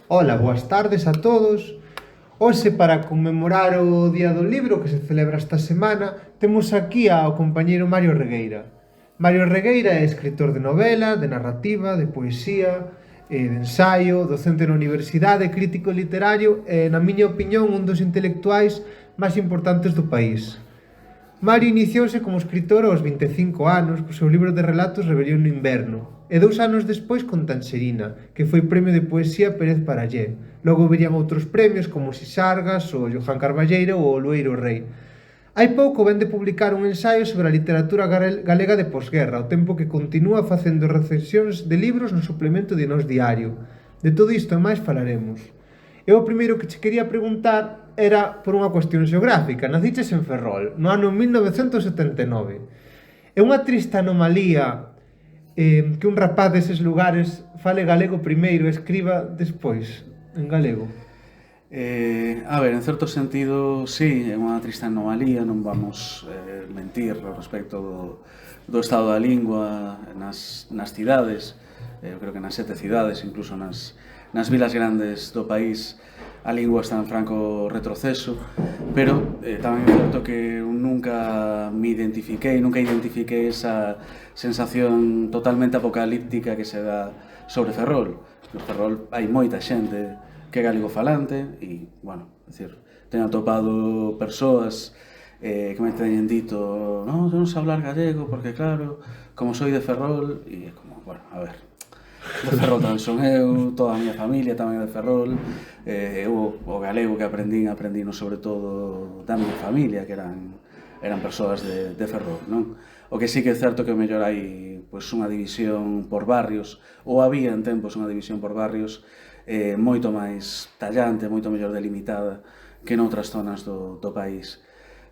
Ola, boas tardes a todos. Hoxe, para conmemorar o Día do Libro que se celebra esta semana, temos aquí ao compañeiro Mario Regueira. Mario Regueira é escritor de novela, de narrativa, de poesía, de ensaio, docente na universidade, crítico literario e, na miña opinión, un dos intelectuais máis importantes do país. Mario iniciouse como escritor aos 25 anos co seu libro de relatos Rebelión no Inverno e 2 anos despois con Tanxerina, que foi premio de poesía Pérez Parallé. Logo virían outros premios como Sisargas, o Johan Carballeira ou o Lueiro Rei. Hai pouco ven de publicar un ensaio sobre a literatura galega de posguerra, ao tempo que continúa facendo recensións de libros no suplemento de Nós Diario. De todo isto e máis falaremos. Eu o primeiro que che quería preguntar era por unha cuestión xeográfica. Naciches en Ferrol, no ano 1979. É unha triste anomalía que un rapaz deses lugares fale galego primeiro e escriba despois en galego. A ver, en certo sentido, sí, é unha triste anomalía, non vamos mentir ao respecto do estado da lingua nas cidades, eu creo que nas 7 cidades, incluso nas vilas grandes do país, a lingua está en franco retroceso, pero tamén é certo que nunca identifiquei esa sensación totalmente apocalíptica que se dá sobre Ferrol. No Ferrol hai moita xente que é galego falante e, bueno, decir, teño atopado persoas que me teñen dito non sei hablar gallego porque, claro, como soy de Ferrol e é como, bueno, a ver, de Ferrol tamén son eu, toda a miña familia tamén é de Ferrol, eu o galego que aprendino sobre todo da miña familia, que eran persoas de Ferrol, non? O que sí que é certo que o mellor hai pois, unha división por barrios, ou había en tempos unha división por barrios moito máis tallante, moito mellor delimitada que noutras zonas do país.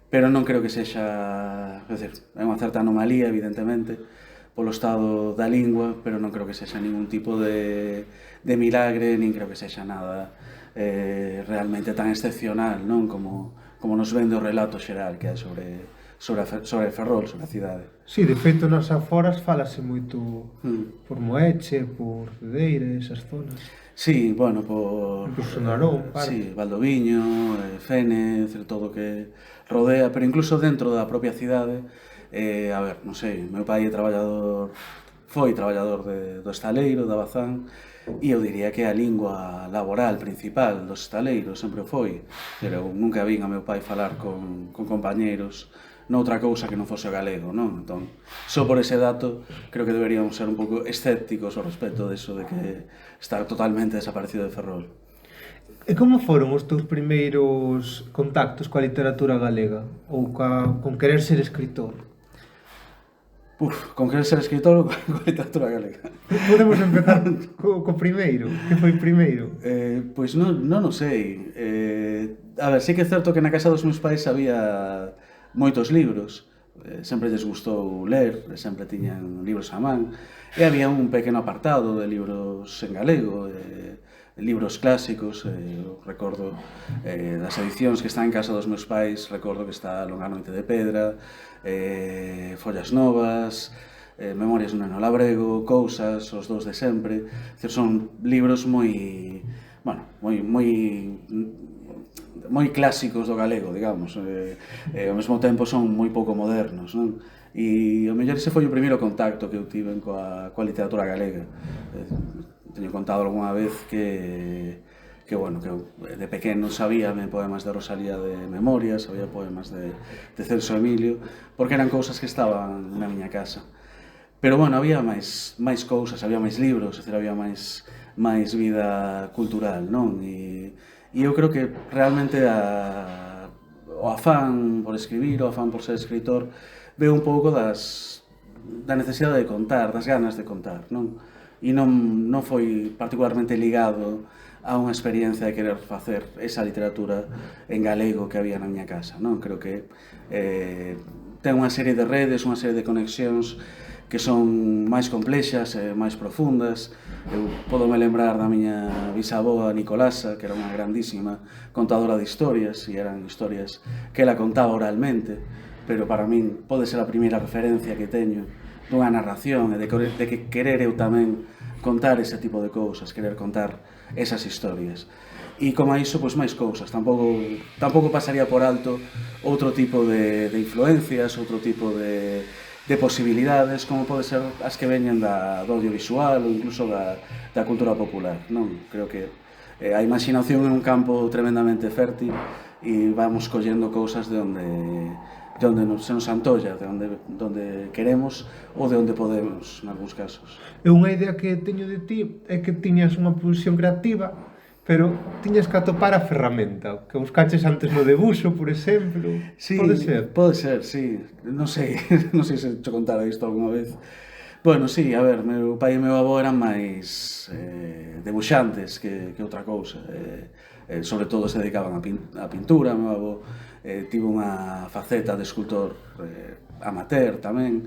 Pero non creo que sexa, é unha certa anomalía, evidentemente, polo estado da lingua, pero non creo que sexa ningún tipo de milagre, nin creo que sexa nada realmente tan excepcional, non? Como nos vende o relato xeral que hai sobre Ferrol, sobre a cidade. Sí, de feito nas aforas falase moito por Moeche, por Cedeira, esas zonas. Sí, bueno, por... Incluso Narón, sí, Valdoviño, Fénez, todo o que rodea, pero incluso dentro da propia cidade, a ver, non sei, meu pai é traballador, foi traballador do estaleiro, da Bazán, e eu diría que a lingua laboral principal dos estaleiros sempre foi, pero eu nunca vin a meu pai falar con compañeiros noutra cousa que non fose o galego, non? Entón, só por ese dato, creo que deberíamos ser un pouco escépticos ao respecto deso de que está totalmente desaparecido de Ferrol. E como foron os teus primeiros contactos coa literatura galega? Ou con querer ser escritor? Con querer ser escritor ou coa literatura galega? Podemos empezar co primeiro. Que foi primeiro? Pois non o sei. A ver, sí que é certo que na casa dos meus pais había moitos libros, sempre lles gustou ler, sempre tiñan libros a man, e había un pequeno apartado de libros en galego, de libros clásicos, recordo das edicións que están en casa dos meus pais, recordo que está Longa noite de pedra, Follas novas, Memorias dun neno labrego, Cousas, Os dous de sempre, son libros moi, bueno, moi clásicos do galego, digamos, ao mesmo tempo son moi pouco modernos, non? E ao mellor ese foi o primeiro contacto que eu tiven coa literatura galega. Teño contado algunha vez que bueno, que eu de pequeno sabíame poemas de Rosalía de memoria, sabía poemas de Celso Emilio, porque eran cousas que estaban na miña casa. Pero, bueno, había máis cousas, había máis libros, había máis vida cultural, non? E eu creo que realmente o afán por escribir, o afán por ser escritor, veo un pouco da necesidade de contar, das ganas de contar, non? E non foi particularmente ligado a unha experiencia de querer facer esa literatura en galego que había na miña casa, non? Creo que ten unha serie de redes, unha serie de conexións que son máis complexas e máis profundas. Eu podome lembrar da miña bisavoa Nicolasa, que era unha grandísima contadora de historias, e eran historias que ela contaba oralmente, pero para min pode ser a primeira referencia que teño dunha narración e de que querer eu tamén contar ese tipo de cousas, querer contar esas historias. E como a iso, pois máis cousas, tampouco pasaría por alto outro tipo de influencias, outro tipo de posibilidades, como pode ser as que veñen do audiovisual ou incluso da cultura popular, non? Creo que a imaginación é un campo tremendamente fértil e vamos collendo cousas de onde se nos antolla, de onde queremos ou de onde podemos, en algúns casos. E unha idea que teño de ti é que tiñas unha pulsión creativa, pero tiñas que atopar a ferramenta, que buscaches antes no debuxo, por exemplo. Sí, Pode ser? sí. Non sei, non sei se te contara isto algunha vez. Bueno, sí, a ver, meu pai e meu avó eran máis debuxantes que outra cousa. Sobre todo se dedicaban a pintura. Meu avó tivo unha faceta de escultor amateur tamén.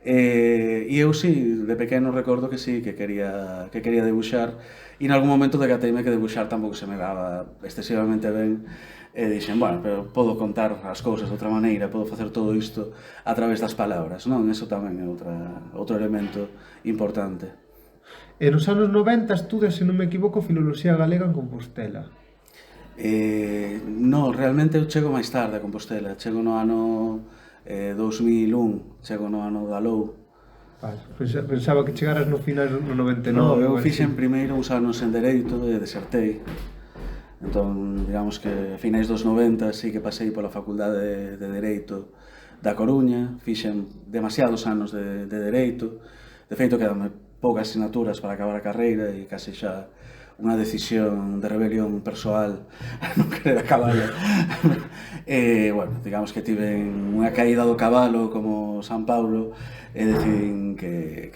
E eu sí, de pequeno recordo que sí, que quería debuxar, e en algún momento decateime que debuxar tampouco se me daba excesivamente ben, e dixen, bueno, pero podo contar as cousas de outra maneira, podo facer todo isto a través das palabras, non? Eso tamén é outro elemento importante. E nos anos 90 estudas, se non me equivoco, Filoloxía Galega en Compostela. No, realmente eu chego máis tarde a Compostela, chego no ano 2001, chego no ano da LOU. Vale, pensaba que chegaras no final no 99. No, eu fixen primeiro uns anos en Dereito e desertei. Entón, digamos que a finais dos 90 sí que pasei pola Facultade de Dereito da Coruña, fixen demasiados anos de Dereito, de feito quedanme poucas asignaturas para acabar a carreira e case xa unha decisión de rebelión persoal non querer acabala. Bueno, digamos que tiven unha caída do cabalo como San Paulo e decidín que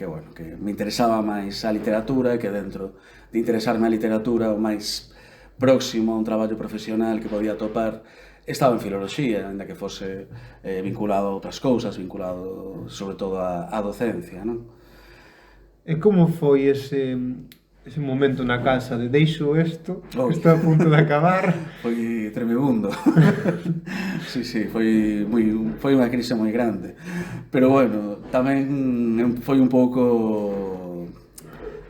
me interesaba máis a literatura e que dentro de interesarme a literatura o máis próximo a un traballo profesional que podía topar estaba en filoloxía, ainda que fose vinculado a outras cousas, vinculado sobre todo á docencia, non? E como foi ese momento na casa de deixo isto, estou a punto de acabar? Foi tremebundo. Sí, foi unha crise moi grande. Pero bueno, tamén foi un pouco...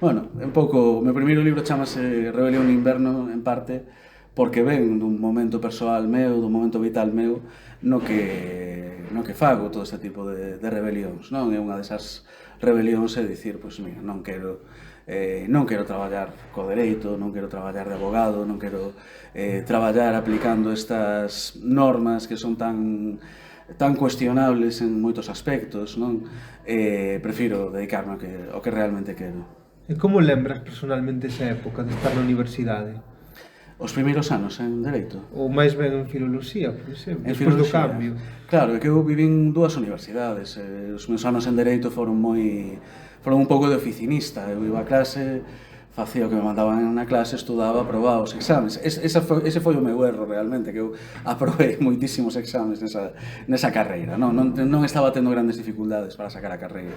Bueno, o meu primeiro libro chamase Rebelión no Inverno, en parte, porque ven dun momento persoal meu, dun momento vital meu, no que fago todo este tipo de rebelións, non? É unha desas rebelións é dicir, pois mira, non quero traballar co dereito, non quero traballar de abogado, non quero traballar aplicando estas normas que son tan cuestionables en moitos aspectos, non? Prefiro dedicarme ao que realmente quero. E como lembras personalmente esa época de estar na universidade? Os primeiros anos en Dereito? Ou máis ben en Filoloxía, por exemplo, despois do cambio. Claro, é que eu vivín dúas universidades. Os meus anos en Dereito foron un pouco de oficinista. Eu iba a clase, facía o que me mandaban na clase, estudaba, aprobaba os exames. Ese foi o meu erro realmente, que eu aprobei moitísimos exames nesa carreira. Non estaba tendo grandes dificultades para sacar a carreira.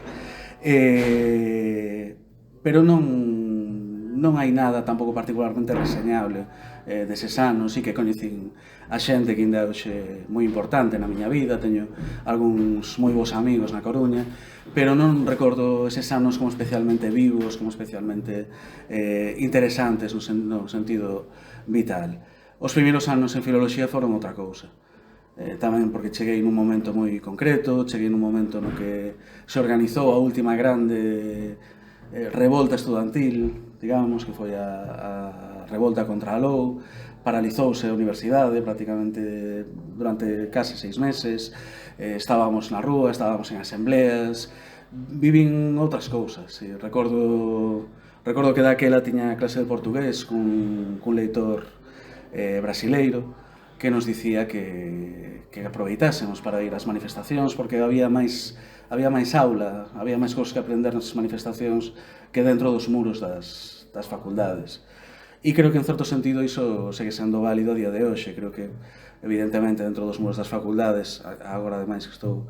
Pero non hai nada tampouco particularmente reseñable deses anos, e que coñecín a xente que ainda hoxe moi importante na miña vida, teño algúns moi bons amigos na Coruña, pero non recordo eses anos como especialmente vivos, como especialmente interesantes no sentido vital. Os primeiros anos en Filoloxía foron outra cousa. Tamén porque cheguei nun momento moi concreto, cheguei nun momento no que se organizou a última grande revolta estudantil, digamos, que foi a revolta contra a LOU, paralizouse a universidade prácticamente durante case 6 meses, estábamos na rúa, estábamos en asembleas, vivín outras cousas. Recordo que daquela tiña clase de portugués cun leitor brasileiro que nos dicía que aproveitásemos para ir ás manifestacións porque había máis aula, había máis cousas que aprender nas manifestacións que dentro dos muros das facultades. E creo que en certo sentido iso segue sendo válido a día de hoxe. Creo que evidentemente dentro dos muros das facultades, agora ademais que estou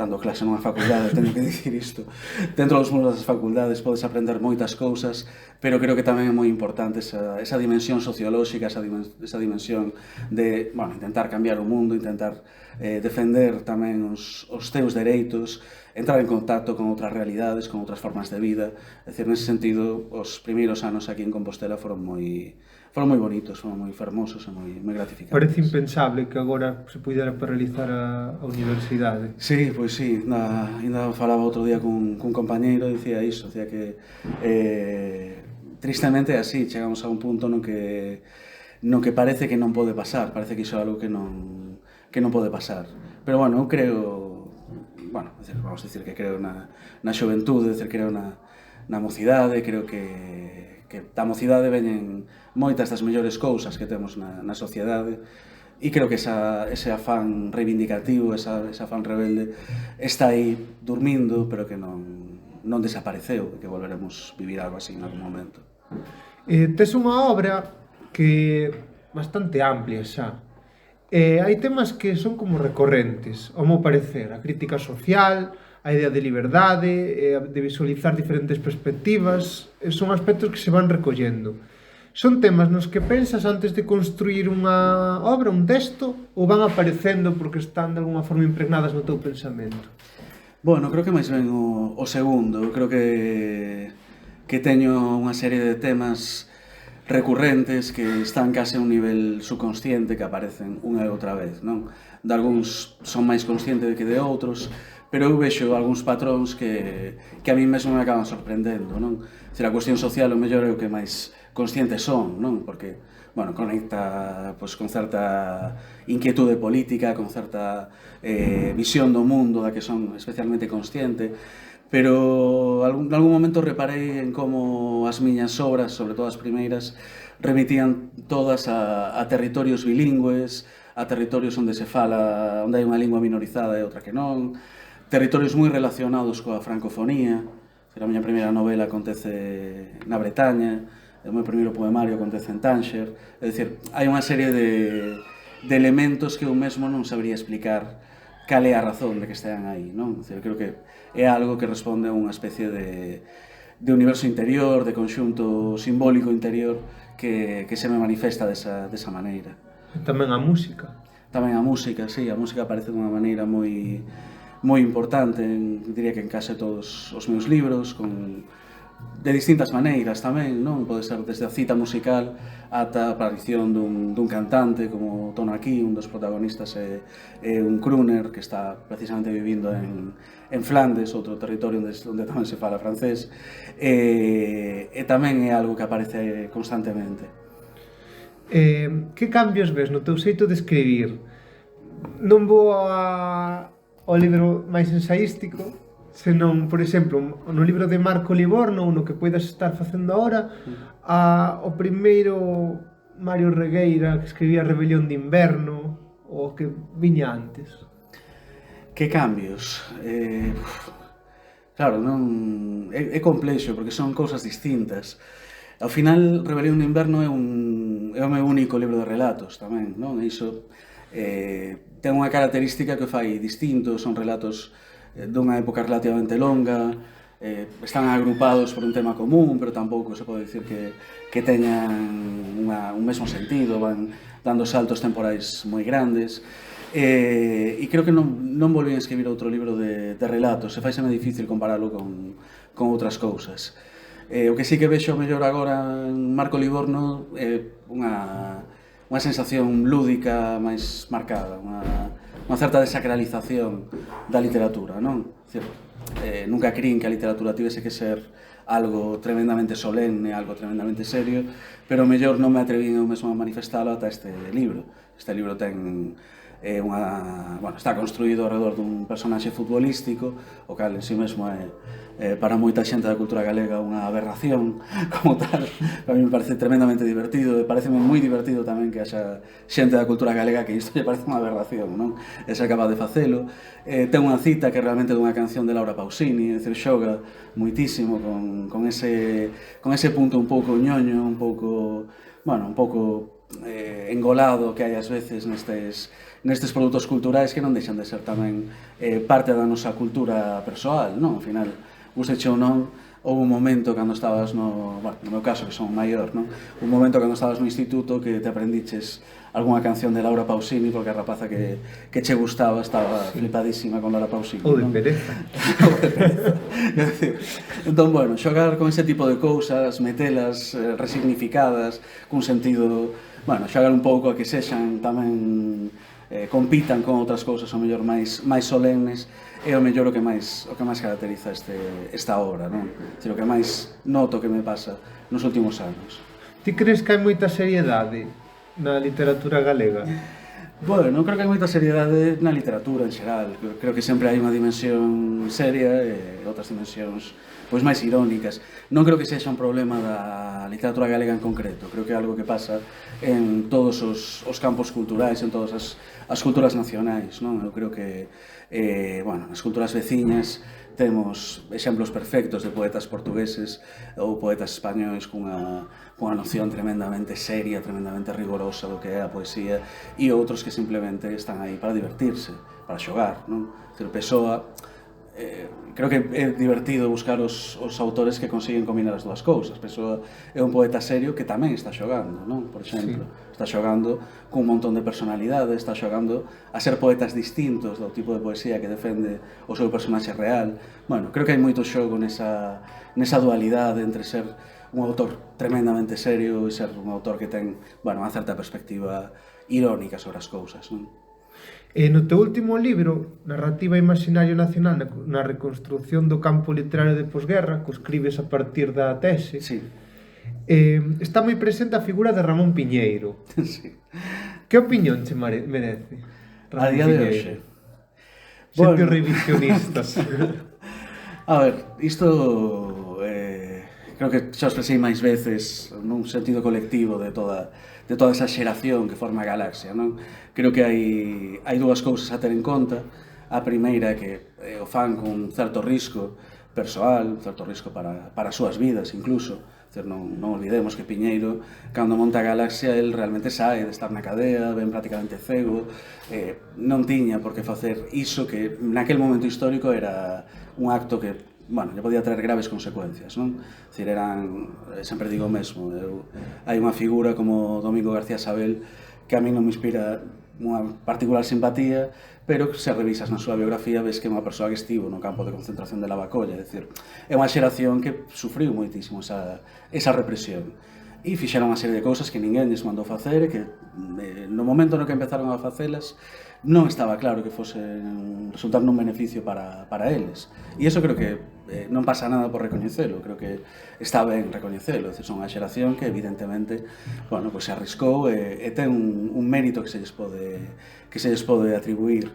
dando clase nunha facultade, teño que dicir isto, dentro dos muros das facultades podes aprender moitas cousas, pero creo que tamén é moi importante esa dimensión sociolóxica, esa dimensión de, bueno, intentar cambiar o mundo, intentar defender tamén os teus dereitos, entrar en contacto con outras realidades, con outras formas de vida. É dicir, nese sentido, os primeiros anos aquí en Compostela foron moi bonitos, foron moi fermosos e moi gratificantes. Parece impensable que agora se pudera paralizar a universidade. Sí, pois sí, ainda falaba outro día cun compañeiro, dicía iso, dicía que tristemente é así, chegamos a un punto no que parece que non pode pasar, parece que iso é algo que non pode pasar. Pero, bueno, eu creo, vamos a decir que creo na xoventude, creo na mocidade, creo que da mocidade veñen moitas das mellores cousas que temos na sociedade, e creo que ese afán reivindicativo, ese afán rebelde está aí dormindo, pero que non desapareceu, e que volveremos vivir algo así en algún momento. Tes unha obra que é bastante amplia xa. Hai temas que son como recorrentes, ao meu parecer, a crítica social, a idea de liberdade, de visualizar diferentes perspectivas, son aspectos que se van recollendo. Son temas nos que pensas antes de construir unha obra, un texto, ou van aparecendo porque están de alguna forma impregnadas no teu pensamento? Bueno, creo que máis ben o segundo. Creo que teño unha serie de temas recurrentes que están case a un nivel subconsciente que aparecen unha e outra vez, non? De algúns son máis consciente que de outros, pero eu vexo algúns patróns que a mí mesmo me acaban sorprendendo, non? A cuestión social o mellor é o que máis conscientes son, non? Porque, bueno, conecta con certa inquietude política, con certa visión do mundo da que son especialmente consciente, pero en algún momento reparei en como as miñas obras, sobre todo as primeiras, remitían todas a territorios bilingües, a territorios onde se fala, onde hai unha lingua minorizada e outra que non, territorios moi relacionados coa francofonía. A miña primeira novela acontece na Bretaña, o meu primeiro poemario acontece en Tánger. É dicir, hai unha serie de elementos que eu mesmo non sabría explicar cal é a razón de que estean aí, non? Creo que é algo que responde a unha especie de universo interior, de conxunto simbólico interior que se me manifesta desa maneira. Tamén a música. Tamén a música, sí, a música aparece dunha maneira moi importante, diría que en case todos os meus libros, de distintas maneiras tamén, non? Pode ser desde a cita musical ata a aparición dun cantante como Tono aquí, un dos protagonistas é un crooner que está precisamente vivindo en Flandes, outro territorio onde tamén se fala francés, e tamén é algo que aparece constantemente. Que cambios ves no teu xeito de escribir? Non vou ao libro máis ensaístico, senón, por exemplo, no libro de Marco Livorno, no que poidas estar facendo agora, o primeiro Mario Regueira, que escribía Rebelión de Inverno, o que viña antes. Que cambios? Claro, non é complexo, porque son cousas distintas. Ao final, Rebelión de Inverno é o meu único libro de relatos tamén, non? Iso ten unha característica que o fai distinto, son relatos dunha época relativamente longa, están agrupados por un tema común, pero tampouco se pode dicir que teñan un mesmo sentido, van dando saltos temporais moi grandes, e creo que non volvín a escribir outro libro de relatos, e faiseme difícil compararlo con outras cousas. O que sí que vexo mellor agora en Marco Livorno é unha sensación lúdica máis marcada, unha certa desacralización da literatura, non? Nunca crin que a literatura tivese que ser algo tremendamente solenne, algo tremendamente serio, pero mellor non me atrevín eu mesmo a manifestalo ata este libro. Este libro ten está construído alrededor dun personaxe futbolístico, o cal en si mesmo é para moita xente da cultura galega unha aberración como tal. A mí me parece tremendamente divertido, e pareceme moi divertido tamén que haxa xente da cultura galega que isto lle parece unha aberración, non? E se acaba de facelo. Ten unha cita que realmente dunha canción de Laura Pausini, é dicir, xoga moitísimo con ese punto un pouco ñoño, un pouco engolado que hai ás veces nestes produtos culturais que non deixan de ser tamén parte da nosa cultura persoal, non? Ao final, gusteche ou non, houve un momento cando estabas no meu caso, que son maior, non? Un momento cando estabas no instituto que te aprendiches algunha canción de Laura Pausini porque a rapaza que che gustaba estaba flipadísima con Laura Pausini. Ou de Pereza. Ou de Pereza. É dicir, entón, bueno, xogar con ese tipo de cousas, metelas resignificadas, cun sentido, bueno, xogar un pouco a que sexan tamén compitan con outras cousas ao mellor máis solemnes, é o mellor o que máis caracteriza esta obra, non? O que máis noto que me pasa nos últimos anos. Ti crees que hai moita seriedade na literatura galega? Bueno, non creo que hai moita seriedade na literatura en xeral. Creo que sempre hai unha dimensión seria e outras dimensións pois máis irónicas. Non creo que sexa un problema da literatura galega en concreto. Creo que é algo que pasa en todos os campos culturais, en todas as culturas nacionais, non? Eu creo que, bueno, nas culturas veciñas temos exemplos perfectos de poetas portugueses ou poetas españois cunha noción tremendamente seria, tremendamente rigorosa do que é a poesía, e outros que simplemente están aí para divertirse, para xogar, non? Pessoa, creo que é divertido buscar os autores que consiguen combinar as dúas cousas. Pessoa é un poeta serio que tamén está xogando, non? Por exemplo, está xogando cun montón de personalidades, está xogando a ser poetas distintos do tipo de poesía que defende o seu personaxe real. Bueno, creo que hai moito xogo nesa dualidade entre ser un autor tremendamente serio e ser un autor que ten, bueno, unha certa perspectiva irónica sobre as cousas, non? No teu último libro, Narrativa Imaginario Nacional na reconstrución do campo literario de posguerra, que escribes a partir da tese, sí. Está moi presente a figura de Ramón Piñeiro. Sí. Que opinión che merece Ramón a día Piñeiro? De hoxe. Xente bueno. Revisionistas. A ver, isto creo que xa expresei máis veces nun sentido colectivo de toda esa xeración que forma a galaxia, non? Creo que hai dúas cousas a ter en conta. A primeira que o fan con certo risco persoal, certo risco para as súas vidas incluso. Non olvidemos que Piñeiro, cando monta a galaxia, el realmente sae de estar na cadea, ben prácticamente cego, non tiña por que facer iso que naquel momento histórico era un acto que, bueno, lle podía traer graves consecuencias, non? Dicir, sempre digo o mesmo, hai unha figura como Domingo García Sabel que a mí non me inspira unha particular simpatía, pero se revisas na súa biografía ves que é unha persoa que estivo no campo de concentración de Lavacolla, é dicir, é unha xeración que sufriu moitísimo esa represión. E fixeron unha serie de cousas que ninguén lles mandou facer e que no momento no que empezaron a facelas non estaba claro que fose resultar nun beneficio para eles. E iso creo que non pasa nada por recoñecelo, creo que está ben recoñecelo. Son unha xeración que evidentemente, bueno, pues se arriscou e ten un mérito que se lles pode atribuir.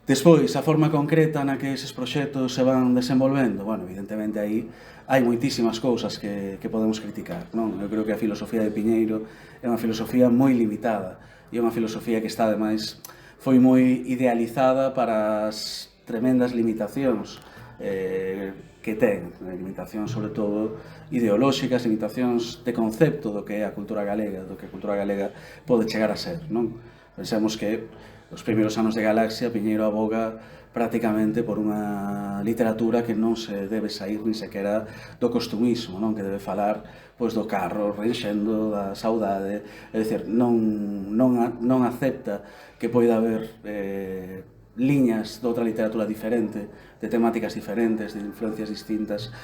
Despois, a forma concreta na que eses proxectos se van desenvolvendo, bueno, evidentemente aí hai moitísimas cousas que podemos criticar, non? Eu creo que a filosofía de Piñeiro é unha filosofía moi limitada e é unha filosofía que está, ademais, foi moi idealizada para as tremendas limitacións que ten, limitacións sobre todo ideolóxicas, limitacións de concepto do que é a cultura galega, do que a cultura galega pode chegar a ser, non? Pensemos que os primeiros anos de Galaxia, Piñeiro aboga prácticamente por unha literatura que non se debe sair ni sequera do costumismo, non? Que debe falar pois do carro reenxendo, da saudade, é dicir, non acepta que poida haber liñas de outra literatura diferente, de temáticas diferentes, de influencias distintas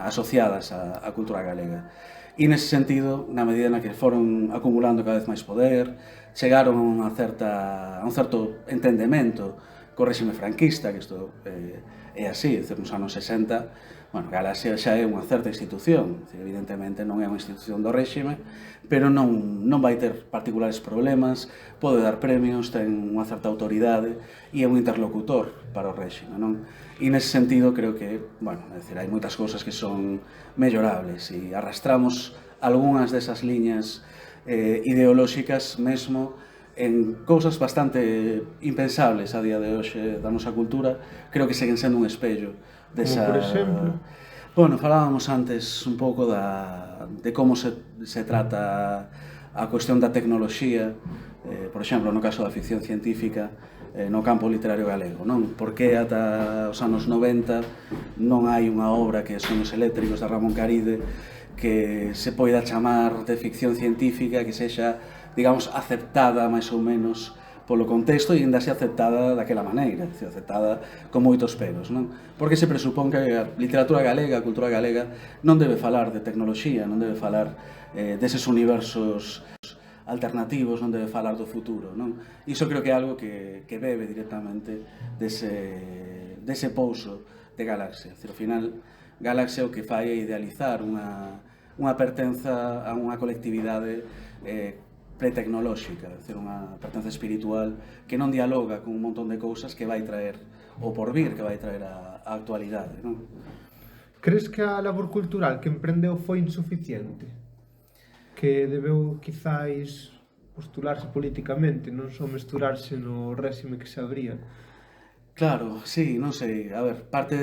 asociadas á cultura galega. E nese sentido, na medida na que foron acumulando cada vez máis poder, chegaron a un certo entendemento co réxime franquista, que isto é así, nos anos 60, bueno, Galaxia xa é unha certa institución, evidentemente non é unha institución do réxime, pero non vai ter particulares problemas, pode dar premios, ten unha certa autoridade e é un interlocutor para o réxime, non? E nese sentido creo que, bueno, é dicir, hai moitas cousas que son mellorables e arrastramos algunhas desas liñas ideolóxicas mesmo en cousas bastante impensables a día de hoxe da nosa cultura, creo que seguen sendo un espello desa... Como por exemplo? Bueno, falábamos antes un pouco de como se trata a cuestión da tecnoloxía, por exemplo, no caso da ficción científica, no campo literario galego, non? Por que ata os anos 90 non hai unha obra que Soños eléctricos de Ramón Caride que se poida chamar de ficción científica, que sexa, digamos, aceptada máis ou menos polo contexto e ainda se aceptada daquela maneira, aceptada con moitos peros, non? Porque se presupón que a literatura galega, a cultura galega, non debe falar de tecnoloxía, non debe falar deses universos alternativos, non debe falar do futuro, non? Iso creo que é algo que bebe directamente dese pouso de Galaxia. Ao final, Galaxia o que fai é idealizar unha pertenza a unha colectividade pretecnolóxica, unha pertenza espiritual que non dialoga con un montón de cousas que vai traer o porvir, que vai traer a actualidade, non? Crees que a labor cultural que emprendeu foi insuficiente? Que debeu, quizáis, postularse politicamente, non só mesturarse no réxime que se abría? Claro, sí, non sei, a ver, parte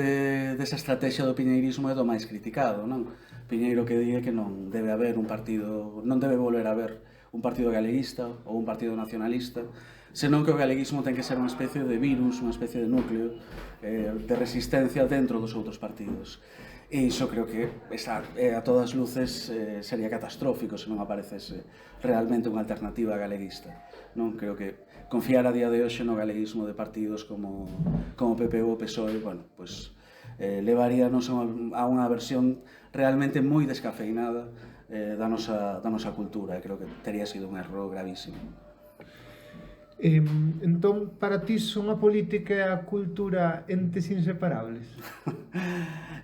desa estrategia do piñeirismo é do máis criticado, non? Piñeiro que di que non debe haber un partido, non debe volver a haber un partido galeguista ou un partido nacionalista, senón que o galeguismo ten que ser unha especie de virus, unha especie de núcleo de resistencia dentro dos outros partidos. E iso creo que a todas luces sería catastrófico se non aparecese realmente unha alternativa galeguista, non? Creo que confiar a día de hoxe no galeguismo de partidos como PP ou PSOE, bueno, pues levaríanos a unha versión realmente moi descafeinada da nosa cultura, e creo que teria sido un erro gravísimo. Entón, para ti son a política e a cultura entes inseparables?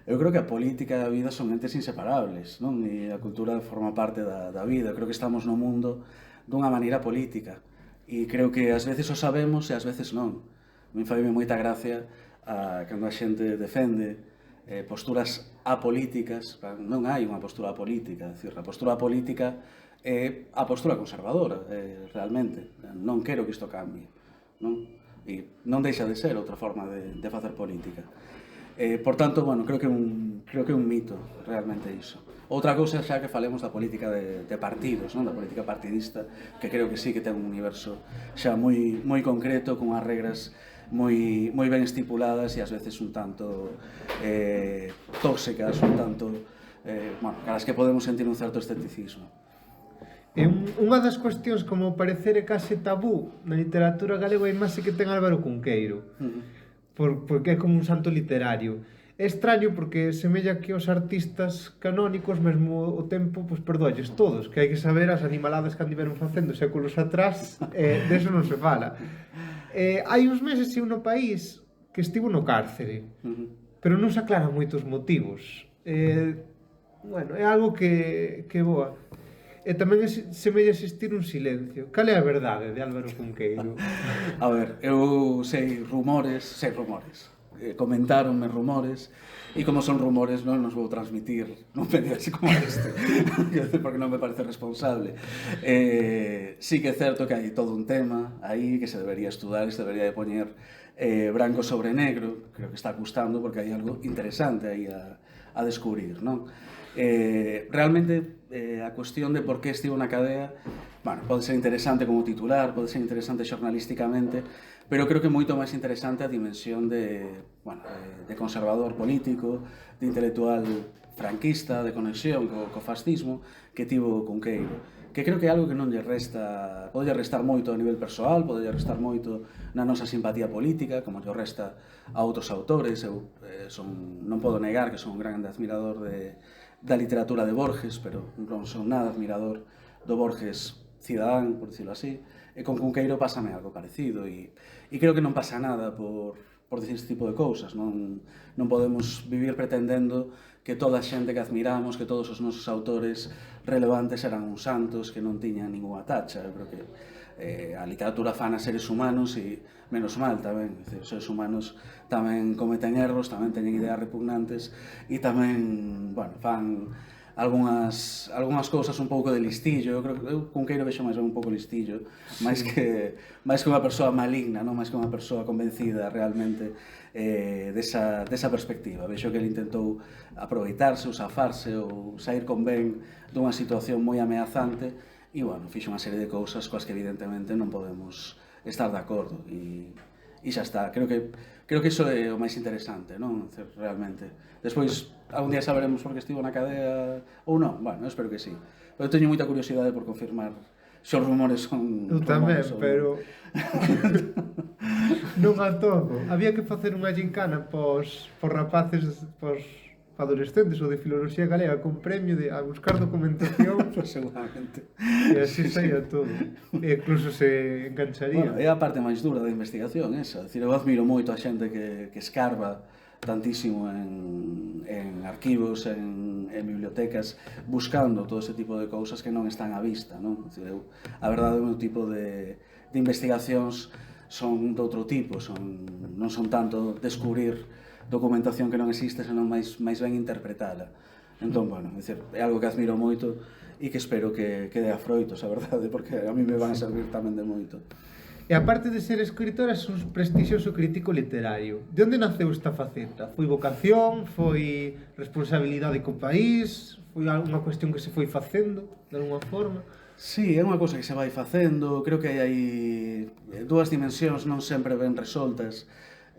Eu creo que a política e a vida son entes inseparables, non? E a cultura forma parte da vida. Eu creo que estamos no mundo dunha maneira política. E creo que ás veces o sabemos e ás veces non. A mí faime moita gracia cando a xente defende posturas apolíticas. Non hai unha postura política. A postura política é a postura conservadora, realmente. Non quero que isto cambie, non? E non deixa de ser outra forma de facer política. Por tanto, bueno, creo que é un mito realmente iso. Outra cousa xa que falemos da política de partidos, non? Da política partidista, que creo que sí que ten un universo xa moi concreto, con as regras moi ben estipuladas e ás veces un tanto tóxicas, un tanto, bueno, caras que podemos sentir un certo escepticismo. Unha das cuestións como parecer é case tabú na literatura galega é a imaxe que ten Álvaro Cunqueiro, porque é como un santo literario. É extraño porque semella que os artistas canónicos mesmo o tempo, pois perdolles todos, que hai que saber as animaladas que andiveron facendo séculos atrás, deso non se fala. Hai uns meses eu no país que estivo no cárcere, pero non se aclaran moitos motivos. Bueno, é algo que boa. E tamén semella existir un silencio. Cal é a verdade de Álvaro Cunqueiro? A ver, eu sei rumores, comentáronme rumores, e como son rumores non nos vou transmitir nun medio así como este, porque non me parece responsable. Sí que é certo que hai todo un tema aí que se debería estudar e se debería de poñer branco sobre negro, creo que está gustando porque hai algo interesante aí a descubrir, non? Realmente a cuestión de por que estivo na cadea, bueno, pode ser interesante como titular, pode ser interesante xornalísticamente, pero creo que é moito máis interesante a dimensión de conservador político, de intelectual franquista, de conexión co fascismo que tivo Cunqueiro, que creo que é algo que non lle resta, pode restar moito a nivel persoal, pode restar moito na nosa simpatía política, como lle resta a outros autores. Eu non podo negar que son un grande admirador da literatura de Borges, pero non son nada admirador do Borges cidadán, por dicirlo así, e con Cunqueiro pásame algo parecido, e creo que non pasa nada por dicir este tipo de cousas. Non podemos vivir pretendendo que toda a xente que admiramos, que todos os nosos autores relevantes eran uns santos que non tiñan ninguna tacha. Eu creo que a literatura fan a seres humanos e menos mal tamén, os seres humanos tamén cometen erros, tamén teñen ideas repugnantes e tamén, bueno, fan algunhas cousas un pouco de listillo. Eu creo que Cunqueiro vexo máis un pouco listillo, máis que unha persoa maligna, non? Máis que unha persoa convencida realmente desa perspectiva. Vexo que ele intentou aproveitarse ou zafarse ou sair con ben dunha situación moi ameazante e, bueno, fixo unha serie de cousas coas que evidentemente non podemos estar de acordo e xa está. Creo que iso é o máis interesante, non? Realmente. Despois, algún día saberemos por que estivo na cadea ou non. Bueno, espero que sí. Pero teño moita curiosidade por confirmar se os rumores son Eu tamén, rumores ou non. pero non a todo. Había que facer unha gincana pos rapaces, pos adolescentes ou de filoloxía galega con premio de a buscar documentación Pues seguramente. e así saía todo. E incluso se engancharía. Bueno, é a parte máis dura da investigación, esa. Decir, eu admiro moito a xente que escarba tantísimo en arquivos, en bibliotecas, buscando todo ese tipo de cousas que non están á vista, non? Decir, a verdade, o meu tipo de investigacións son de outro tipo, non son tanto descubrir documentación que non existe, senón máis ben interpretala. Entón, bueno, é algo que admiro moito e que espero que dé a froitos, a verdade, porque a mí me van a servir tamén de moito. E aparte de ser escritora, é un prestixioso crítico literario. De onde naceu esta faceta? Foi vocación? Foi responsabilidade co país? Foi unha cuestión que se foi facendo, de alguma forma? Sí, é unha cousa que se vai facendo. Creo que hai dúas dimensións non sempre ben resoltas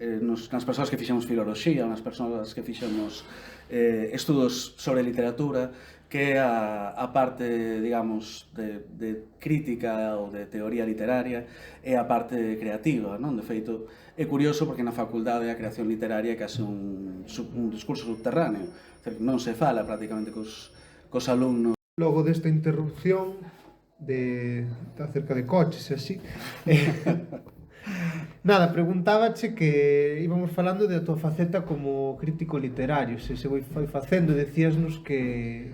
nas persoas que fixemos filoloxía, nas persoas que fixemos estudos sobre literatura, que é a parte, digamos, de crítica ou de teoría literaria e a parte creativa, non? De feito, é curioso porque na facultade a creación literaria é case un discurso subterráneo, non se fala prácticamente cos alumnos. Logo desta interrupción acerca de coches e así, nada, preguntábache que íbamos falando de a tua faceta como crítico literario, se foi facendo, decíasnos que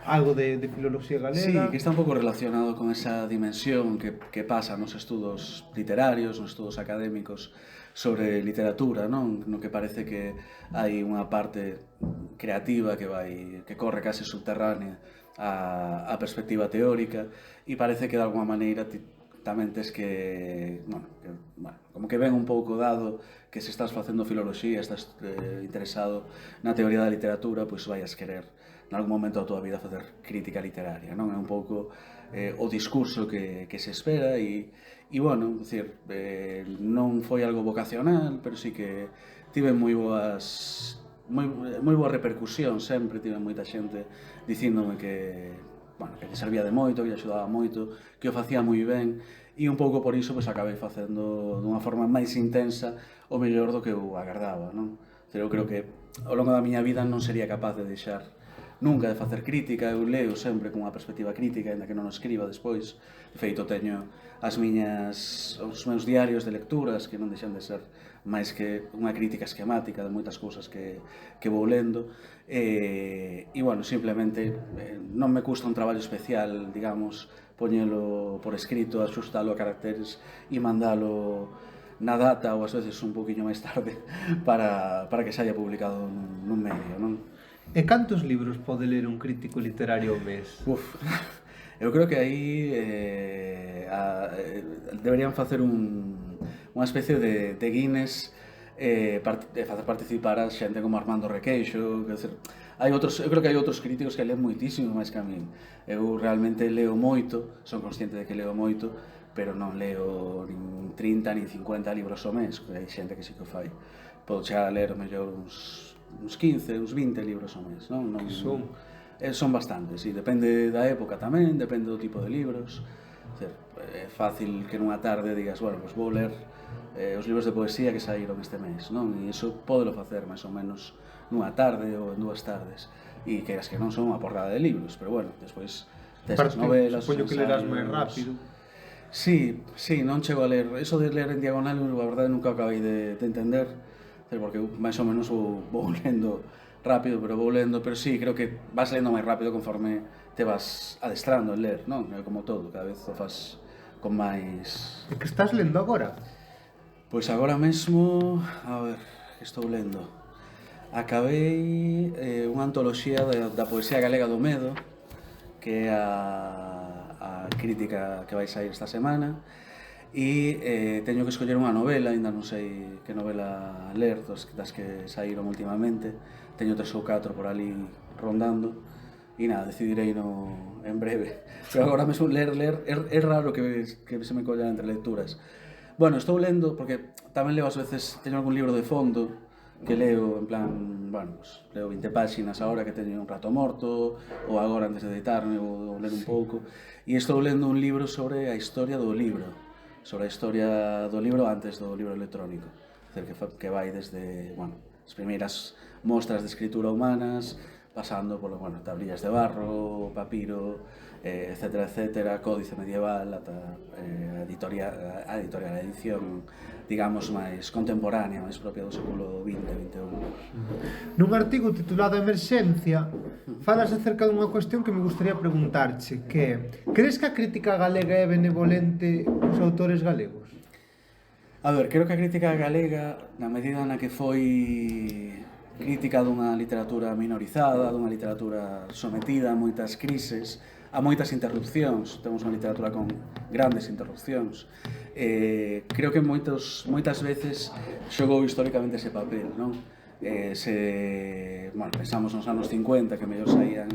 algo de filoloxía galega. Sí, que está un pouco relacionado con esa dimensión que pasa nos estudos literarios, nos estudos académicos sobre literatura, non? No que parece que hai unha parte creativa que corre case subterránea a perspectiva teórica e parece que de alguma maneira tamén tes que, como que ven un pouco dado que se estás facendo filoloxía, estás interesado na teoría da literatura, pois vayas querer en algún momento da tua vida facer crítica literaria, non? É un pouco o discurso que se espera e bueno, decir, non foi algo vocacional, pero sí que tive moi boa repercusión sempre, tive moita xente dicíndome que lle servía de moito, que lle axudaba moito, que o facía moi ben e un pouco por iso acabei facendo dunha forma máis intensa o mellor do que eu agardaba, non? Eu creo que ao longo da miña vida non sería capaz de deixar nunca de facer crítica, eu leo sempre con unha perspectiva crítica, ainda que non o escriba despois. De feito, teño os meus diarios de lecturas que non deixan de ser máis que unha crítica esquemática de moitas cousas que vou lendo e bueno, simplemente non me custa un traballo especial, digamos, poñelo por escrito, axustalo a caracteres e mandalo na data ou ás veces un poquinho máis tarde para que se haya publicado nun medio, non? E cantos libros pode ler un crítico literario ao mes? Eu creo que aí deberían facer unha especie de Guinness facer participar a xente como Armando Requeixo, eu creo que hai outros críticos que leen moitísimo máis que a min. Eu realmente leo moito, son consciente de que leo moito, pero non leo nin 30 nin 50 libros ao mes, que hai xente que sí que o fai. Podo chegar a ler mellor uns 15, uns 20 libros ao mes, non? Son bastantes, e depende da época tamén, depende do tipo de libros. É fácil que nunha tarde digas, bueno, pois vou ler os libros de poesía que saíron este mes, non? E iso pódelo facer máis ou menos nunha tarde ou en 2 tardes. E queiras que non son unha porrada de libros, pero bueno, despois tes as novelas, supoño que lerás máis rápido. Sí, non chego a ler. Eso de ler en diagonal, a verdade, nunca acabei de entender, porque máis ou menos vou lendo rápido, pero sí, creo que vas lendo máis rápido conforme te vas adestrando en ler, non? É como todo, cada vez o fas con máis... E que estás lendo agora? Pois agora mesmo, a ver, que estou lendo? Acabei unha antoloxía da poesía galega do medo, que é a crítica que vai sair esta semana, e teño que escoller unha novela, ainda non sei que novela ler das que saíron últimamente, teño 3 ou 4 por ali rondando e nada, decidirei no, en breve. Pero agora mesmo ler é raro que se me collan entre lecturas. Bueno, estou lendo, porque tamén leo ás veces, teño algún libro de fondo que leo en plan, bueno, pues, leo 20 páxinas agora que teño un rato morto, ou agora antes de deitarme vou ler un pouco, e estou lendo un libro sobre a historia do libro, sobre a historia do libro antes do libro electrónico, é dicir, que vai desde, bueno, as primeiras mostras de escritura humanas, pasando polo, bueno, tablillas de barro, papiro, etcétera, etcétera, códice medieval, ata a edición, digamos, máis contemporánea, máis propia do século XX, XXI. Nun artigo titulado Emerxencia, falas acerca dunha cuestión que me gustaría preguntarche, que é: crees que a crítica galega é benevolente cos autores galegos? A ver, creo que a crítica galega, na medida na que foi crítica dunha literatura minorizada, dunha literatura sometida a moitas crises, a moitas interrupcións, temos unha literatura con grandes interrupcións, creo que moitas veces xogou históricamente ese papel, non? Bueno, pensamos nos anos 50 que mellor saían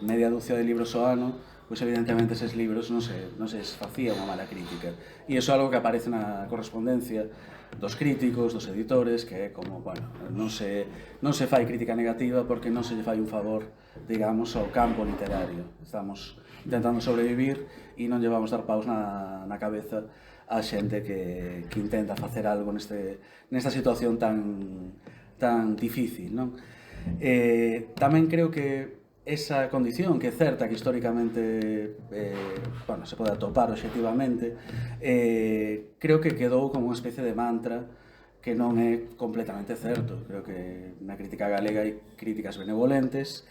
media dúcia de libros ao ano, pois evidentemente eses libros non se facía unha mala crítica, e iso é algo que aparece na correspondencia dos críticos, dos editores, que é como, bueno, non se fai crítica negativa porque non se lle fai un favor, digamos, ao campo literario. Estamos intentando sobrevivir e non lle vamos dar paus na cabeza a xente que intenta facer algo nesta situación tan difícil, non? Tamén creo que esa condición que é certa, que históricamente bueno, se pode atopar obxectivamente, creo que quedou como unha especie de mantra que non é completamente certo. Creo que na crítica galega hai críticas benevolentes,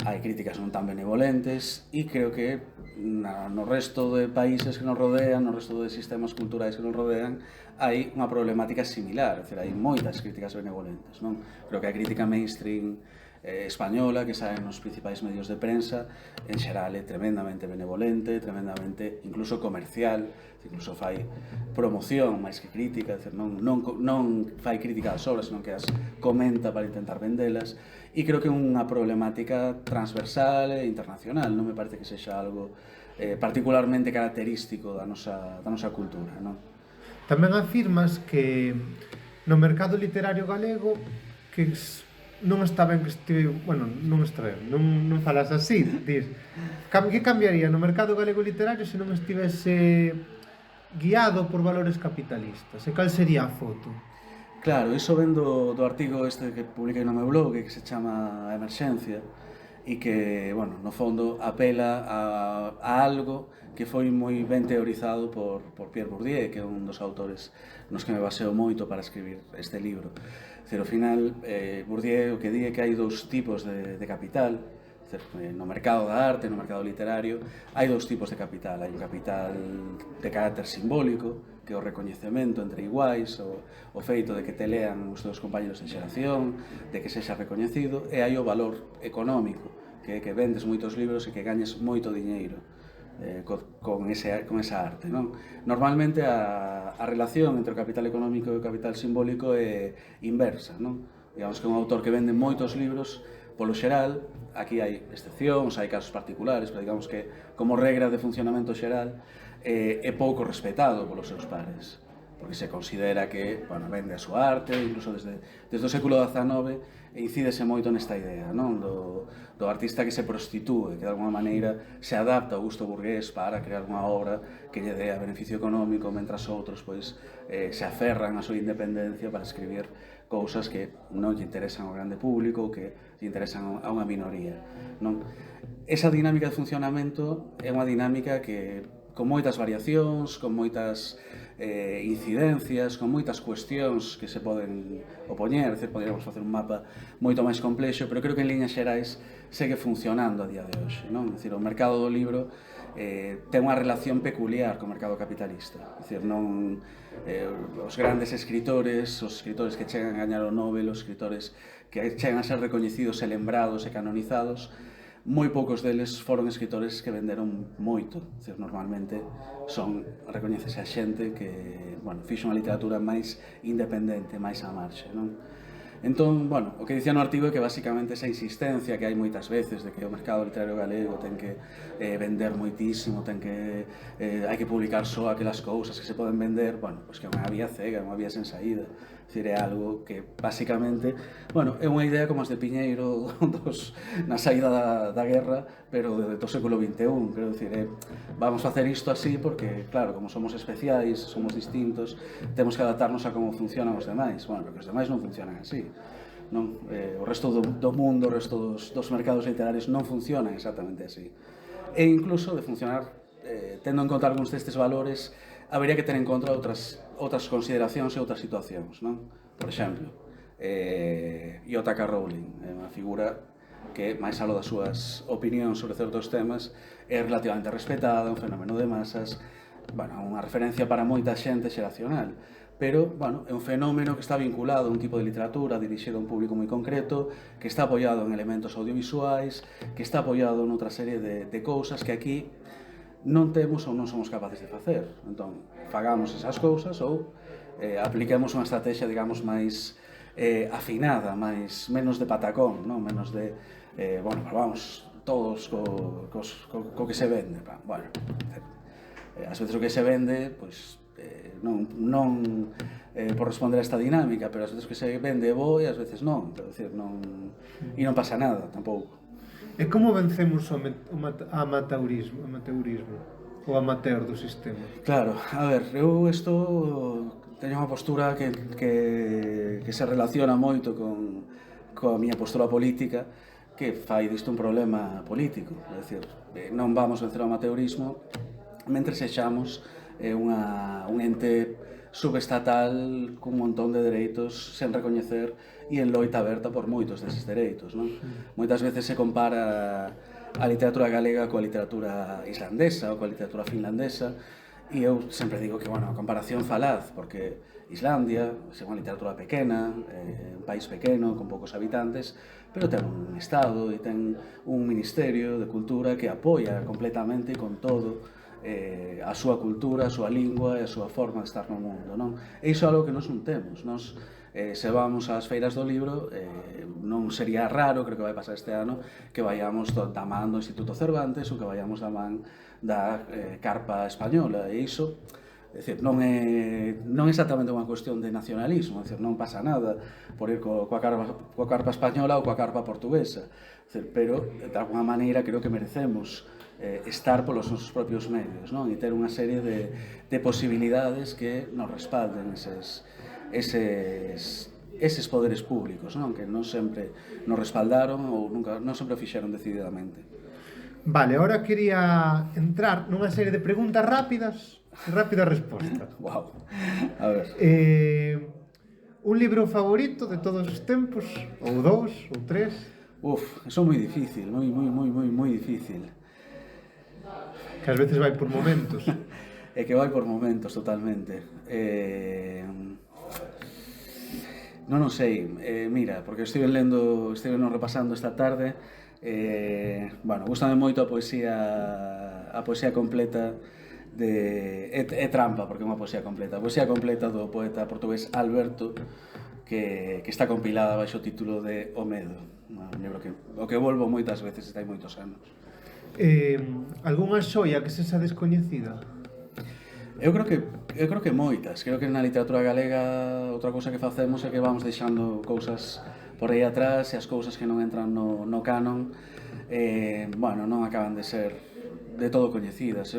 hai críticas non tan benevolentes, e creo que no resto de países que nos rodean, no resto de sistemas culturais que nos rodean, hai unha problemática similar, é dicir, hai moitas críticas benevolentes, non? Creo que a crítica mainstream española que sae nos principais medios de prensa en xeral é tremendamente benevolente, tremendamente incluso comercial, incluso fai promoción máis que crítica, non fai crítica ás obras, senón que as comenta para intentar vendelas, e creo que é unha problemática transversal e internacional, non me parece que sexa algo particularmente característico da nosa cultura, non? Tamén afirmas que no mercado literario galego que non está ben que estive, bueno, non falas así, dis, que cambiaría no mercado galego literario se non estivese guiado por valores capitalistas? E cal sería a foto? Claro, iso ven do artigo este que publiquei no meu blog, que se chama Emerxencia, e que, bueno, no fondo apela a algo que foi moi ben teorizado por Pierre Bourdieu, que é un dos autores nos que me baseo moito para escribir este libro. Ao final, Bourdieu o que di é que hai dous tipos de capital. No mercado da arte, no mercado literario, hai dous tipos de capital. Hai un capital de carácter simbólico, que é o recoñecemento entre iguais, o feito de que te lean os teus compañeros de xeración, de que sexa recoñecido, e hai o valor económico, que é que vendes moitos libros e que gañes moito diñeiro con esa arte, non? Normalmente a relación entre o capital económico e o capital simbólico é inversa, non? Digamos que un autor que vende moitos libros, polo xeral, aquí hai excepcións, hai casos particulares, pero digamos que como regra de funcionamento xeral é pouco respetado polos seus pares, porque se considera que, bueno, vende a súa arte, incluso desde o século XIX incídese moito nesta idea, non? Do artista que se prostitúe, que de alguma maneira se adapta ao gusto burgués para crear unha obra que lle dé a beneficio económico, mentras outros pois se aferran á súa independencia para escribir cousas que non lle interesan ao grande público, que lle interesan a unha minoría, non? Esa dinámica de funcionamento é unha dinámica que con moitas variacións, con moitas incidencias, con moitas cuestións que se poden opoñer, é dicir, poderíamos facer un mapa moito máis complexo, pero creo que en liñas xerais segue funcionando a día de hoxe, non? É dicir, o mercado do libro ten unha relación peculiar co mercado capitalista, é dicir, non os grandes escritores, os escritores que chegan a gañar o Nobel, os escritores que chegan a ser recoñecidos e lembrados e canonizados, moi poucos deles foron escritores que venderon moito, dicir, normalmente recoñecese a xente que, bueno, fixo unha literatura máis independente, máis á marxe, non? Entón, bueno, o que dicía no artigo é que basicamente esa insistencia que hai moitas veces de que o mercado literario galego ten que vender moitísimo, hai que publicar só aquelas cousas que se poden vender, bueno, pois que é unha vía cega, unha vía sen saída. É dicir, é algo que basicamente, bueno, é unha idea como as de Piñeiro na saída da guerra, pero do século XXI, quero dicir, vamos facer isto así porque, claro, como somos especiais, somos distintos, temos que adaptarnos a como funcionan os demais. Bueno, porque os demais non funcionan así. Non? O resto do mundo, o resto dos mercados literarios non funcionan exactamente así. E incluso de funcionar, tendo en conta algúns destes valores, habería que ter en conta outras consideracións e outras situacións, non? Por exemplo, J.K. Rowling é unha figura que, máis aló das súas opinións sobre certos temas, é relativamente respetada, un fenómeno de masas, bueno, unha referencia para moita xente xeracional, pero, bueno, é un fenómeno que está vinculado a un tipo de literatura dirixido a un público moi concreto, que está apoiado en elementos audiovisuais, que está apoiado noutra serie de cousas que aquí non temos ou non somos capaces de facer. Entón, fagamos esas cousas ou apliquemos unha estrategia, digamos, máis afinada, menos de patacón, non? Menos de, bueno, vamos todos co que se vende. Bueno, ás veces o que se vende, pois, non por responder a esta dinámica, pero ás veces o que se vende é bo e ás veces non, e non pasa nada tampouco. E como vencemos o amateurismo, o amateur do sistema? Claro, a ver, eu teño unha postura que se relaciona moito coa miña postura política, que fai disto un problema político. É dicir, non vamos vencer o amateurismo mentre sexamos un ente subestatal cun montón de dereitos sen recoñecer e en loita aberta por moitos deses dereitos, non? Moitas veces se compara a literatura galega coa literatura islandesa ou coa literatura finlandesa, e eu sempre digo que, bueno, a comparación falaz, porque Islandia é unha literatura pequena, un país pequeno, con poucos habitantes, pero ten un estado e ten un ministerio de cultura que apoia completamente e con todo a súa cultura, a súa lingua e a súa forma de estar no mundo, non? E iso é algo que nós non temos. Nós, se vamos ás feiras do libro, non sería raro, creo que vai pasar este ano, que vayamos da man do Instituto Cervantes ou que vayamos da man da carpa española. E iso, é dicir, non é exactamente unha cuestión de nacionalismo, é dicir, non pasa nada por ir coa carpa española ou coa carpa portuguesa, é dicir, pero de alguma maneira creo que merecemos estar polos nosos propios medios, non? E ter unha serie de posibilidades que nos respalden eses poderes públicos, non? Que non sempre nos respaldaron ou non sempre o fixeron decididamente. Vale, ahora quería entrar nunha serie de preguntas rápidas e rápida resposta. Wow. A ver. Un libro favorito de todos os tempos? Ou dous, ou tres? Eso é moi difícil, moi difícil. Que ás veces vai por momentos. É que vai por momentos, totalmente. Non sei, mira, porque estive repasando esta tarde, bueno, gustame moito a poesía completa é trampa, porque é unha poesía completa. A poesía completa do poeta portugués Alberto, que está compilada baixo o título de O Medo, un libro que volvo moitas veces, está hai moitos anos. Algúnha xoia que sexa descoñecida? Eu creo que moitas. Creo que na literatura galega outra cousa que facemos é que vamos deixando cousas por aí atrás e as cousas que non entran no canon, bueno, non acaban de ser de todo coñecidas.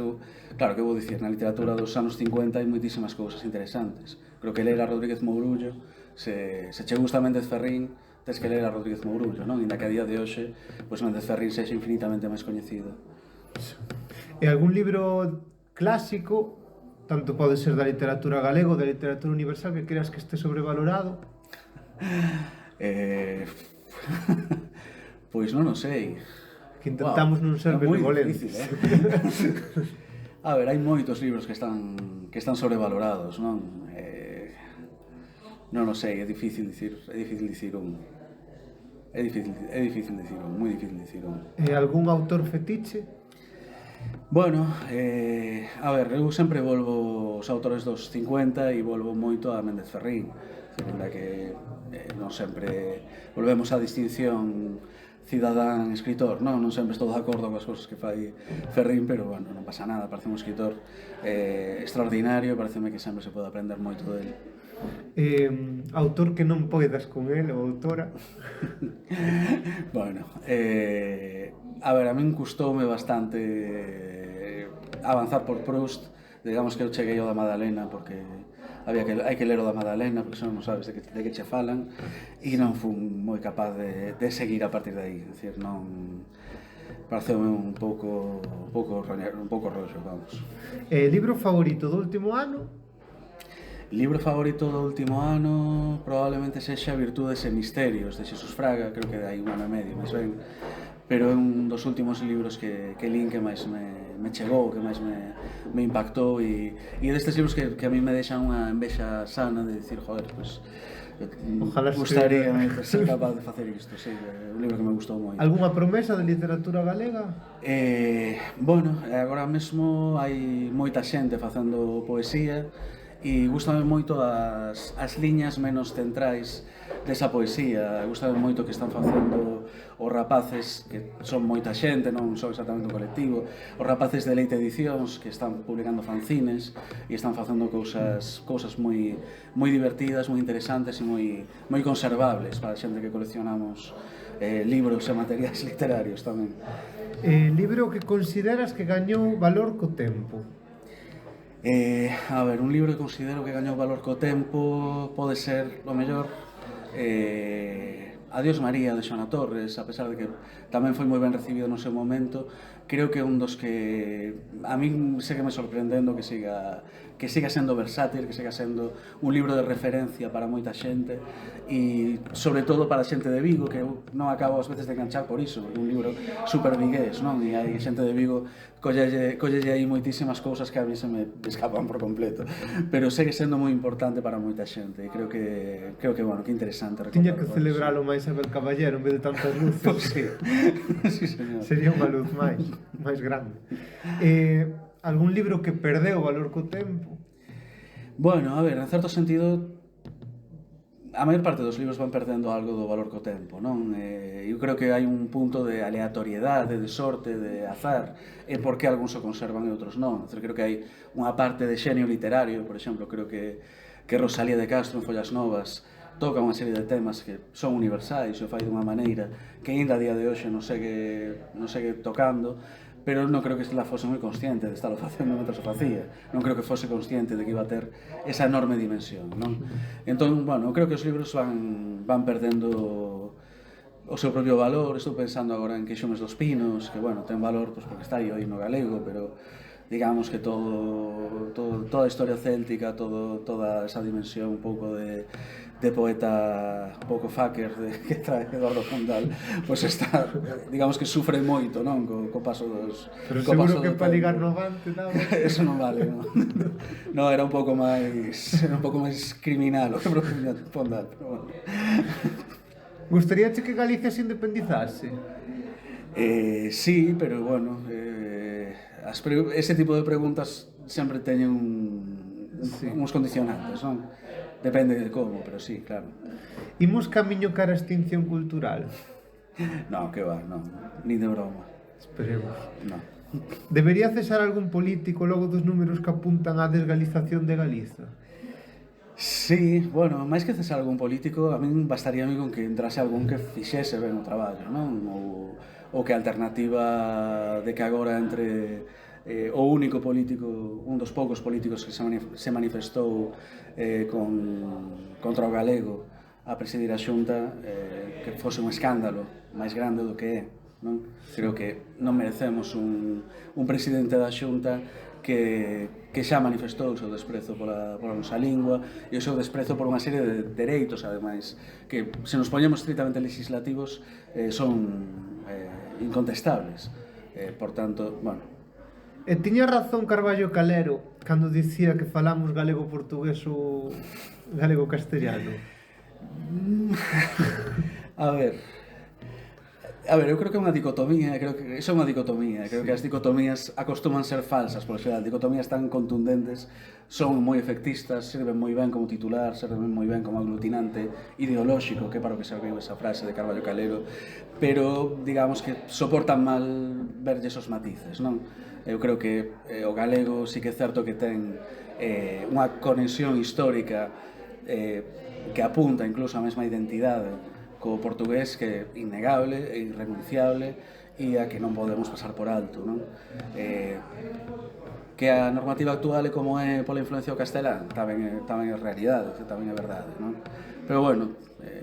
Claro, que vou dicir, na literatura dos anos 50 hai moitísimas cousas interesantes. Creo que ler a Rodríguez Mourullo, se che gusta Méndez Ferrín, tens que ler a Rodríguez Mourullo, non? Inda que a día de hoxe, pois Méndez Ferrín sexa infinitamente máis coñecido. E algún libro clásico, tanto pode ser da literatura galega ou da literatura universal, que creas que este sobrevalorado? Pois non o sei. Que intentamos non ser benevolentes. Difícil, A ver, hai moitos libros que están sobrevalorados, non? Non o sei, é difícil dicir un. É difícil dicir un, moi difícil dicir un. E algún autor fetiche? Bueno, a ver, eu sempre volvo os autores dos 50 e volvo moito a Méndez Ferrín. Ainda que non sempre volvemos á distinción cidadán-escritor, non sempre estou de acordo coas cousas que fai Ferrín, pero bueno, non pasa nada, parece un escritor extraordinario, pareceme que sempre se pode aprender moito dele. Autor que non poidas con el, ou autora? Bueno, a ver, a min custoume bastante avanzar por Proust. Digamos que eu cheguei ao da Madalena porque hai que ler o da Madalena, porque senón non sabes de que che falan, e non fun moi capaz de seguir a partir de aí. É dicir, non pareceume un pouco rollo, vamos. Libro favorito do último ano? Libro favorito do último ano probablemente sexa Virtudes e Misterios, de Xesús Fraga, creo que hai un ano e medio, máis ben, pero é un dos últimos libros que lín que máis me chegou, que máis me impactou, e destes libros que a mí me deixan unha envexa sana de dicir, joder, pues gustaría ser capaz de facer isto, sí, un libro que me gustou moito. Algúnha promesa de literatura galega? Bueno, agora mesmo hai moita xente facendo poesía, e gustame moito as liñas menos centrais desa poesía. Gustame moito que están facendo os rapaces, que son moita xente, non son exactamente un colectivo, os rapaces de Leite Edicións, que están publicando fanzines e están facendo cousas moi divertidas, moi interesantes e moi conservables para a xente que coleccionamos libros e materiais literarios tamén. Libro que consideras que gañou valor co tempo? A ver, un libro que considero que gañou valor co tempo pode ser, o mellor, Adiós María, de Xoana Torres, a pesar de que tamén foi moi ben recibido no seu momento. Creo que é un dos que a min segue me sorprendendo que siga sendo versátil, que siga sendo un libro de referencia para moita xente, e sobre todo para a xente de Vigo, que eu non acabo ás veces de enganchar por iso, é un libro super vigués, non? E hai xente de Vigo collelle aí moitísimas cousas que a mí se me escapan por completo, pero segue sendo moi importante para moita xente, e creo que bueno, que interesante recordar. Tiña que celebralo máis Abel Caballero en vez de tantas luces. Pues sí. Sí, señor. Sería unha luz máis grande. Algún libro que perdeu valor co tempo? Bueno, a ver, en certo sentido, a maior parte dos libros van perdendo algo do valor co tempo, non? Eu creo que hai un punto de aleatoriedade, de sorte, de azar, e por que algúns o conservan e outros non. Creo que hai unha parte de xenio literario, por exemplo, creo que Rosalía de Castro en Follas Novas toca unha serie de temas que son universais e o fai dunha maneira que ainda a día de hoxe non segue tocando, pero non creo que ela fose moi consciente de estarlo facendo mentre o facía, non creo que fose consciente de que iba a ter esa enorme dimensión, non? Entón, bueno, creo que os libros van perdendo o seu propio valor. Estou pensando agora en Queixumes dos Pinos, que, bueno, ten valor pues, porque está aí no galego, pero digamos que toda a historia céltica, toda esa dimensión un pouco de poeta un pouco fucker que trae Eduardo Fondal, pois está, digamos que sufre moito, non? Co paso dos... Pero seguro que para ligar no Avante, non? Eso non vale, non? Non, era un pouco máis criminal o que propia Fondal, pero bueno. Gustaríache que Galicia se independizase? Sí, pero bueno, ese tipo de preguntas sempre teñen uns condicionantes, non? Depende de como, pero sí, claro. Imos camiño cara a extinción cultural? No, que va, non, ni de broma. Esperemos. No. Debería cesar algún político logo dos números que apuntan á desgalización de Galiza? Sí, bueno, máis que cesar algún político, a min bastaría con que entrase algún que fixese ben o traballo, non? Ou que a alternativa de que agora entre o único político, un dos poucos políticos que se manifestou contra o galego a presidir a Xunta, que fose un escándalo máis grande do que é, non? Creo que non merecemos un presidente da Xunta que xa manifestou o seu desprezo pola nosa lingua e o seu desprezo por unha serie de dereitos, ademais, que se nos poñemos estritamente legislativos son incontestables. Por tanto, bueno. Tiña razón Carballo Calero cando dicía que falamos galego-portugués ou galego-castellano? A ver, A ver, eu creo que é unha dicotomía, creo que iso é unha dicotomía, creo que as dicotomías acostuman ser falsas, por xeral, dicotomías tan contundentes son moi efectistas, sirven moi ben como titular, sirven moi ben como aglutinante ideolóxico, que para o que serviu esa frase de Carballo Calero, pero digamos que soportan mal verlles os matices, non? Eu creo que o galego sí que é certo que ten unha conexión histórica que apunta incluso a mesma identidade co portugués que é innegable e irrenunciable e a que non podemos pasar por alto, non? Que a normativa actual é como é pola influencia do castelán, tamén é realidade, tamén é verdade, non? Pero bueno,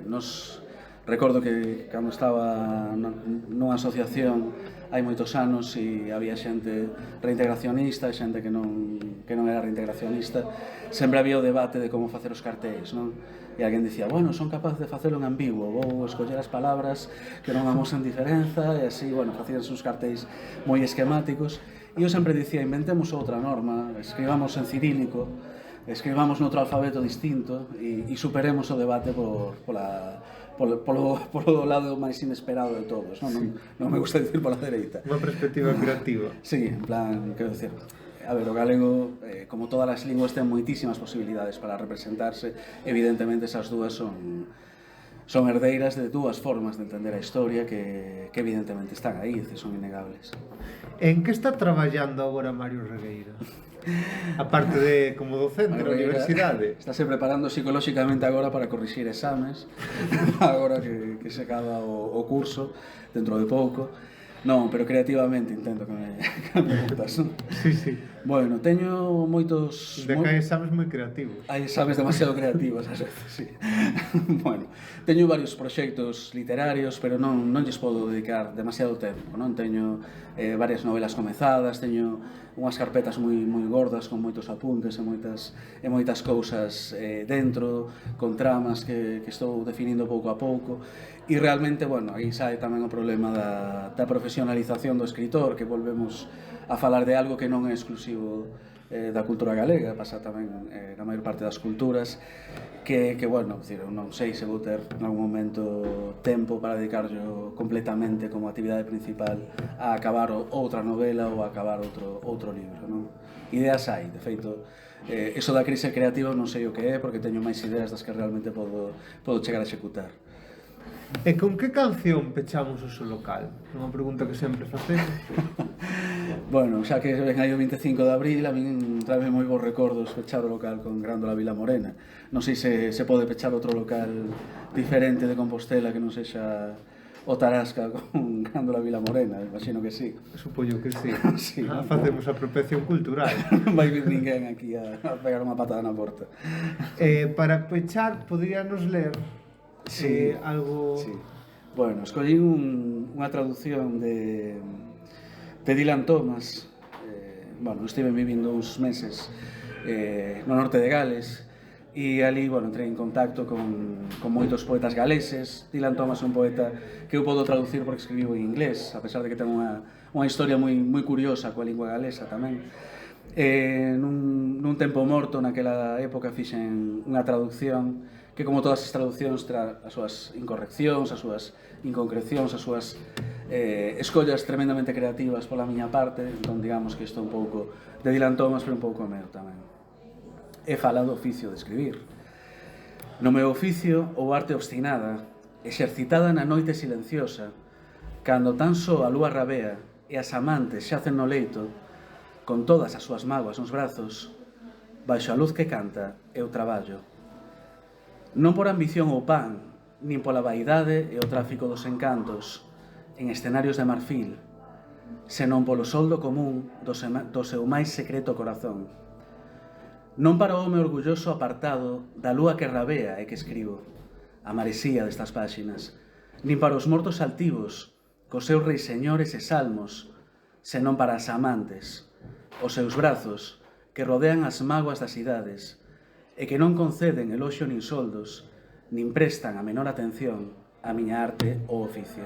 nos recordo que cando estaba nunha asociación hai moitos anos e había xente reintegracionista e xente que non era reintegracionista, sempre había o debate de como facer os cartéis, non? E alguén dicía, bueno, son capaz de facelo en ambiguo, vou escoller as palabras que non amosan diferenza, e así, bueno, facíanse uns cartéis moi esquemáticos, e eu sempre dicía, inventemos outra norma, escribamos en cirílico, escribamos noutro alfabeto distinto, e superemos o debate polo lado máis inesperado de todos, non? Sí. Non me gusta dicir pola dereita. Unha perspectiva creativa. Sí, en plan, quero dicir, a ver, o galego, como todas as linguas, ten moitísimas posibilidades para representarse. Evidentemente, esas dúas son herdeiras de dúas formas de entender a historia que evidentemente están aí, son innegables. En que está traballando agora Mario Regueira? Aparte de como docente na universidade. Estáse preparando psicolóxicamente agora para corrixir exames, agora que se acaba o curso, dentro de pouco. Non, pero creativamente intento que me gustas, non? Sí, sí. Bueno, teño moitos... De que hai exames moi creativos. Hai exames demasiado creativos, ás veces, sí. Bueno, teño varios proxectos literarios, pero non lles podo dedicar demasiado tempo, non? Teño varias novelas comezadas, teño unhas carpetas moi gordas con moitos apuntes e moitas cousas dentro, con tramas que estou definindo pouco a pouco. E realmente, bueno, aí sae tamén o problema da profesionalización do escritor, que volvemos a falar de algo que non é exclusivo da cultura galega, pasa tamén na maior parte das culturas, que bueno, non sei se vou ter en algún momento tempo para dedicarlo completamente como actividade principal a acabar outra novela ou a acabar outro libro, non? Ideas hai, de feito, eso da crise creativa non sei o que é, porque teño máis ideas das que realmente podo chegar a executar. E con que canción pechamos o seu local? Unha pregunta que sempre facemos. Bueno, xa que ven aí o 25 de abril, a min trae moi bons recordos pechar o local con Grándola Vila Morena. Non sei se pode pechar outro local diferente de Compostela que non sexa o Tarasca con Grándola Vila Morena, imagino que sí. Supoño que sí. Sí, facemos apropiación cultural. Non vai vir ninguén aquí a pegar unha patada na porta. Para pechar, poderíanos ler algo... Sí. Bueno, escollí unha traducción de Dylan Thomas. Bueno, estive vivindo uns meses no norte de Gales e ali, bueno, entrei en contacto con moitos poetas galeses. Dylan Thomas é un poeta que eu podo traducir porque escribiu en inglés, a pesar de que ten unha historia moi curiosa coa lingua galesa tamén. Nun tempo morto, naquela época, fixen unha traducción que, como todas as traduccións, tra as súas incorreccións, as súas inconcrecións, as súas escollas tremendamente creativas pola miña parte. Entón, digamos que isto é un pouco de Dylan Thomas, pero un pouco meu tamén. E fala do oficio de escribir. No meu oficio, ou arte obstinada, exercitada na noite silenciosa, cando tan só a lúa rabea e as amantes xacen no leito, con todas as súas mágoas nos brazos, baixo a luz que canta, eu traballo. Non por ambición ou pan, nin pola vaidade e o tráfico dos encantos, en escenarios de marfil, senón polo soldo común do seu máis secreto corazón. Non para o home orgulloso apartado da lúa que rabea e que escribo, a maresía destas páxinas, nin para os mortos altivos, cos seus reis señores e salmos, senón para as amantes, os seus brazos, que rodean as mágoas das idades, e que non conceden eloxio nin soldos, nin prestan a menor atención á miña arte ou oficio.